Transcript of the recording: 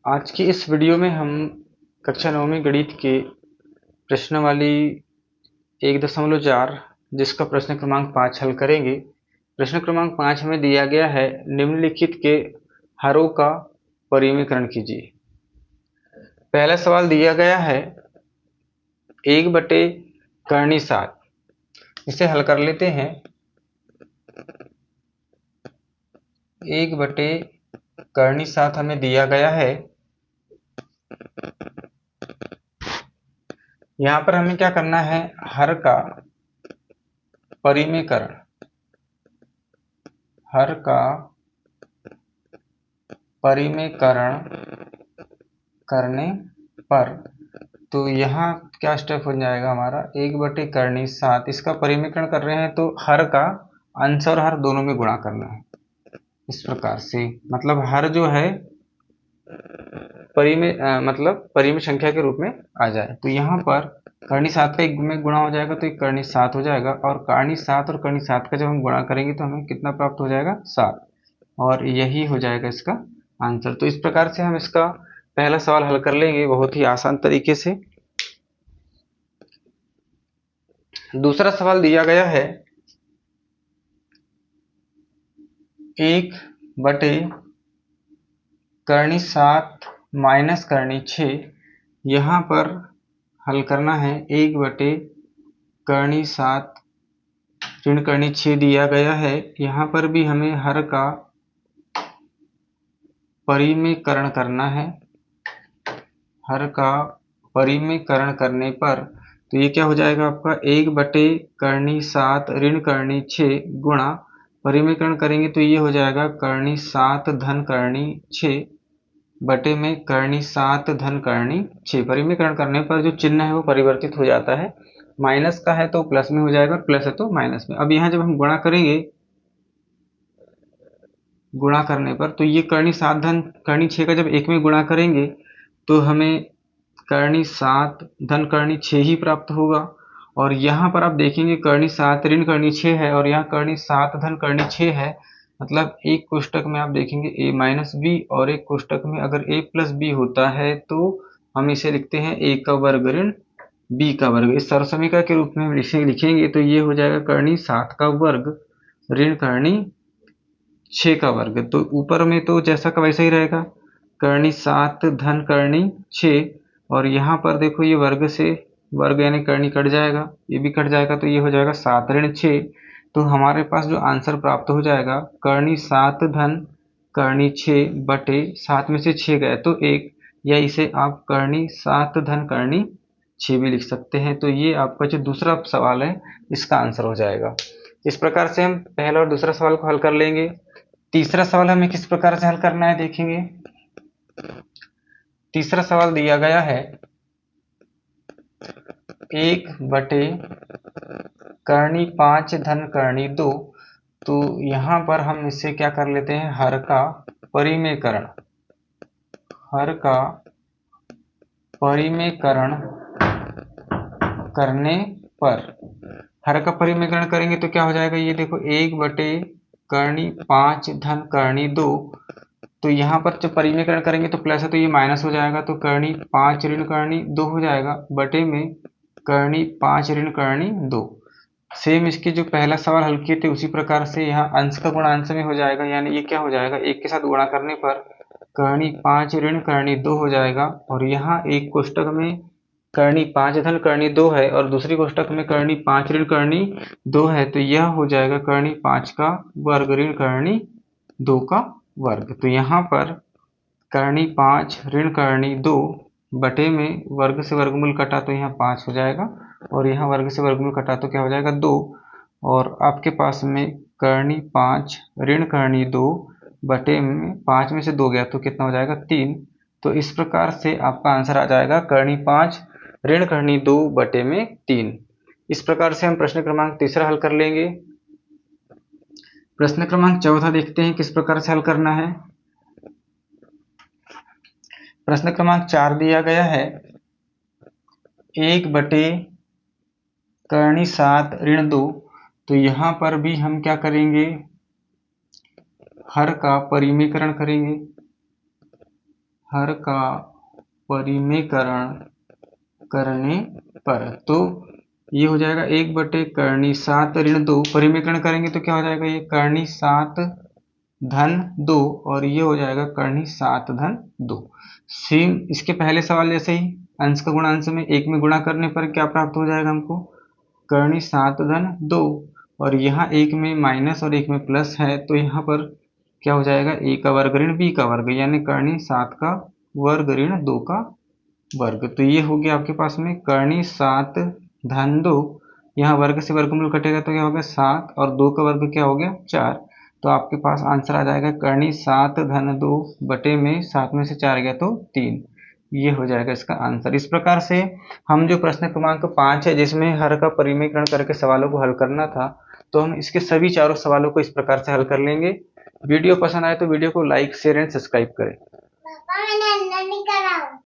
आज की इस वीडियो में हम कक्षा नवमीं गणित के प्रश्नावली 1.4 जिसका प्रश्न क्रमांक 5 हल करेंगे। प्रश्न क्रमांक 5 हमें दिया गया है, निम्नलिखित के हरों का परिमीकरण कीजिए। पहला सवाल दिया गया है 1/7। इसे हल कर लेते हैं। 1/7 हमें दिया गया है। यहाँ पर हमें क्या करना है, हर का परिमीकरण, हर का परिमीकरण करने पर तो यहाँ क्या स्टेप हो जाएगा हमारा, 1/7। इसका परिमीकरण कर रहे हैं तो हर का अंश और हर दोनों में गुणा करना है। इस प्रकार से मतलब हर जो है परिमेय संख्या के रूप में आ जाए। तो यहाँ पर कर्णी 7 का 1 में गुणा हो जाएगा तो 1 कर्णी 7 हो जाएगा, और कर्णी 7 और कर्णी 7 का जब हम गुणा करेंगे तो हमें कितना प्राप्त हो जाएगा, 7, और यही हो जाएगा इसका आंसर। तो इस प्रकार से हम इसका पहला सवाल हल कर लेंगे बहुत ही आसान तरीके से। दूसरा सवाल दिया गया है 1/7 माइनस कर्णी 6। यहाँ पर हल करना है 1/7 ऋण कर्णी 6 दिया गया है। यहाँ पर भी हमें हर का परिमीकरण करना है। हर का परिमीकरण करने पर तो ये क्या हो जाएगा आपका, 1/7 ऋण कर्णी 6 गुणा परिमीकरण करेंगे तो ये हो जाएगा कर्णी 7 धन कर्णी 6 बटे में कर्णी 7 धन कर्णी 6। परिमीकरण करने पर जो चिन्ह है वो परिवर्तित हो जाता है, माइनस का है तो प्लस में हो जाएगा, प्लस है तो माइनस में। अब यहाँ जब हम गुणा करेंगे, गुणा करने पर तो ये कर्णी 7 धन कर्णी 6 का जब 1 में गुणा करेंगे तो हमें कर्णी 7 धन कर्णी 6 ही प्राप्त होगा। और यहाँ पर आप देखेंगे कर्णी 7 ऋण कर्णी 6 है और यहाँ कर्णी 7 धन कर्णी 6 है। मतलब एक कोष्टक में आप देखेंगे a माइनस बी और एक कोष्टक में अगर a प्लस बी होता है तो हम इसे लिखते हैं a का वर्ग ऋण b का वर्ग। इस सर्वसमीकरण के रूप में हम लिखेंगे तो ये हो जाएगा कर्णी 7 का वर्ग ऋण कर्णी 6 का वर्ग। तो ऊपर में तो जैसा का वैसा ही रहेगा, कर्णी 7 धन कर्णी 6, और यहाँ पर देखो ये वर्ग से वर्ग यानी कर्णी कट जाएगा, ये भी कट जाएगा तो ये हो जाएगा 7 ऋण 6। तो हमारे पास जो आंसर प्राप्त हो जाएगा, कर्णी 7 धन कर्णी 6 बटे 7 में से 6 गए तो 1, या इसे आप कर्णी 7 धन कर्णी 6 भी लिख सकते हैं। तो ये आपका जो दूसरा सवाल है इसका आंसर हो जाएगा। इस प्रकार से हम पहला और दूसरा सवाल को हल कर लेंगे। तीसरा सवाल हमें किस प्रकार से हल करना है देखेंगे। तीसरा सवाल दिया गया है 1/कर्णी 5 धन कर्णी 2। तो यहाँ पर हम इससे क्या कर लेते हैं, हर का परिमेयकरण, हर का परिमेयकरण करने पर हर का परिमेयकरण करेंगे तो क्या हो जाएगा, ये देखो 1/कर्णी 5 धन कर्णी 2। तो यहाँ पर जब परिमेयकरण करेंगे तो प्लस है तो ये माइनस हो जाएगा, तो कर्णी 5 ऋण कर्णी 2 हो जाएगा बटे में कर्णी 5 ऋण कर्णी 2। सेम इसके जो पहला सवाल हल किए थे उसी प्रकार से यहाँ अंश का गुणा अंश में हो जाएगा, यानी ये क्या हो जाएगा, एक के साथ गुणा करने पर कर्णी 5 ऋण कर्णी 2 हो जाएगा। और यहाँ एक कोष्टक में कर्णी 5 धन कर्णी 2 है और दूसरी कोष्टक में कर्णी 5 ऋण कर्णी 2 है, तो यह हो जाएगा कर्णी 5 का वर्ग ऋण कर्णी 2 का वर्ग। तो यहाँ पर कर्णी 5 ऋण कर्णी 2 बटे में वर्ग से वर्गमूल कटा तो यहाँ 5 हो जाएगा, और यहाँ वर्ग से वर्गमूल कटा तो क्या हो जाएगा, 2। और आपके पास में कर्णी 5 ऋण कर्णी 2 बटे में 5 में से 2 गया तो कितना हो जाएगा, 3। तो इस प्रकार से आपका आंसर आ जाएगा कर्णी 5 ऋण कर्णी 2 बटे में 3। इस प्रकार से हम प्रश्न क्रमांक तीसरा हल कर लेंगे। प्रश्न क्रमांक चौथा देखते हैं किस प्रकार से हल करना है। प्रश्न क्रमांक 4 दिया गया है 1/कर्णी 7 ऋण 2। तो यहाँ पर भी हम क्या करेंगे, हर का परिमेयकरण करेंगे, हर का परिमेयकरण करने पर, तो ये हो जाएगा 1/7 ऋण 2, परिमेयकरण करेंगे तो क्या हो जाएगा, ये करनी 7 धन 2 और ये हो जाएगा करनी 7 धन 2। सेम इसके पहले सवाल जैसे ही अंश का गुणा अंश में 1 में गुणा करने पर क्या प्राप्त हो जाएगा हमको, करनी 7 धन 2, और यहाँ 1 में माइनस और 1 में प्लस है, तो यहाँ पर क्या हो जाएगा, a का वर्ग ऋण b का वर्ग, यानी करनी 7 का वर्ग ऋण 2 का वर्ग। तो ये हो गया आपके पास में करनी 7 धन 2, यहाँ वर्ग से वर्गमूल कटेगा तो क्या हो गया 7, और 2 का वर्ग क्या हो गया 4, तो आपके पास आंसर आ जाएगा करनी 7 धन 2 बटे में 7 में से 4 गया तो 3, ये हो जाएगा इसका आंसर। इस प्रकार से हम जो प्रश्न क्रमांक 5 है जिसमें हर का परिमेयकरण करके सवालों को हल करना था, तो हम इसके सभी चारों सवालों को इस प्रकार से हल कर लेंगे। वीडियो पसंद आए तो वीडियो को लाइक शेयर एंड सब्सक्राइब करें।